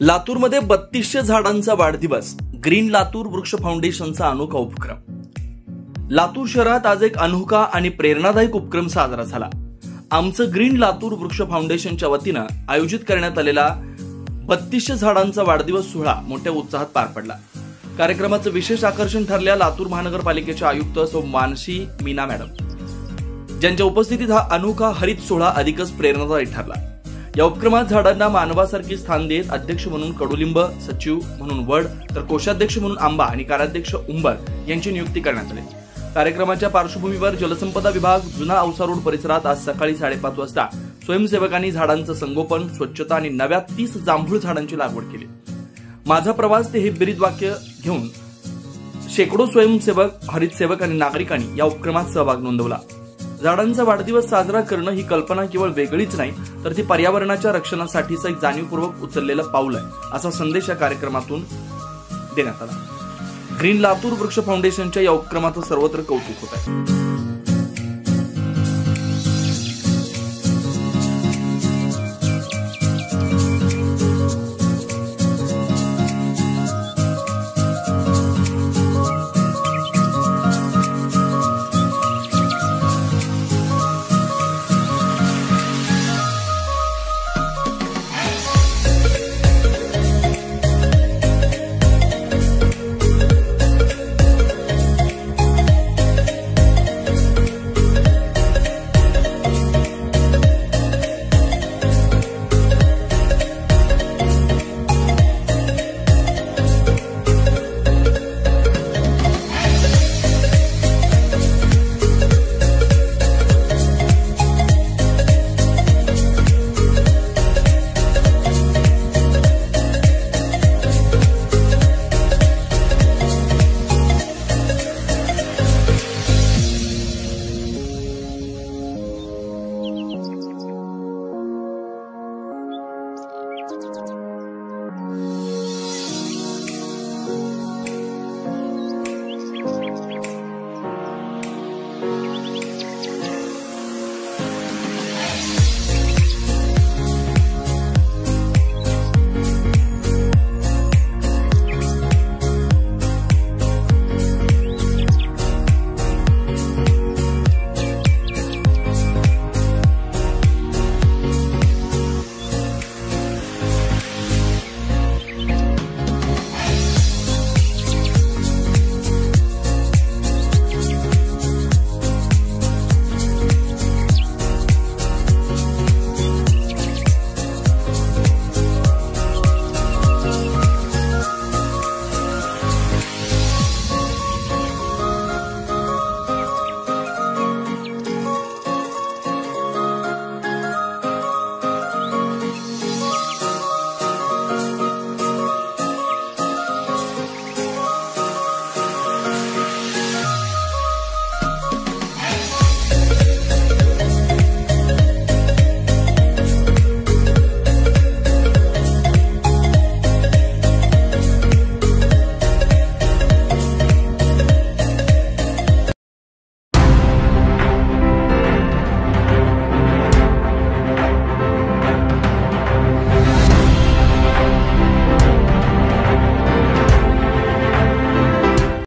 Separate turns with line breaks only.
लातूरमध्ये 3200 झाडांचा वाढदिवस, ग्रीन लातूर वृक्ष फाउंडेशनचा अनोखा उपक्रम। लातूर शहरात आज एक अनोखा आणि प्रेरणादायक उपक्रम साजरा झाला। आमचं ग्रीन लातूर वृक्ष फाउंडेशनच्या वतीनं आयोजित करण्यात आलेला 3200 झाडांचा वाढदिवस सोहळा मोठ्या उत्साहात पार पडला। कार्यक्रमाचं विशेष आकर्षण ठरल्या लातूर महानगरपालिकेच्या आयुक्त सौ मानसी मीना मॅडम, ज्यांच्या उपस्थितीत हा अनोखा हरित सोहळा अधिकच प्रेरणादायी ठरला। या उपक्रमात झाडांना मानवासारखी स्थान देत अध्यक्ष म्हणून कडुलिंब, सचिव म्हणून वड, तर कोषाध्यक्ष म्हणून आंबा आणि कार्याध्यक्ष उंबर यांची नियुक्ती करण्यात आली। कार्यक्रमाच्या पार्श्वभूमीवर जलसंपदा विभाग, जुना औसा रोड परिसरात आज सकाळी 5:30 वाजता स्वयंसेवकांनी झाडांचं संगोपन, स्वच्छता आणि नव्या 30 जांभूळ झाडांची लागवड केली। माझा प्रवास ते हे ब्रीद वाक्य घेऊन शेकडो स्वयंसेवक, हरितसेवक आणि नागरिकांनी या उपक्रमात सहभाग नोंदवला। झाडांचा वाढदिवस साजरा करणं ही कल्पना केवळ वेगळीच नाही, तर ती पर्यावरणाच्या रक्षणासाठीचं एक जाणीवपूर्वक उचललेलं पाऊल आहे, असा संदेश या कार्यक्रमातून देण्यात आला। ग्रीन लातूर वृक्ष फाउंडेशनच्या या उपक्रमाचं सर्वत्र कौतुक होत आहे।
Thank you.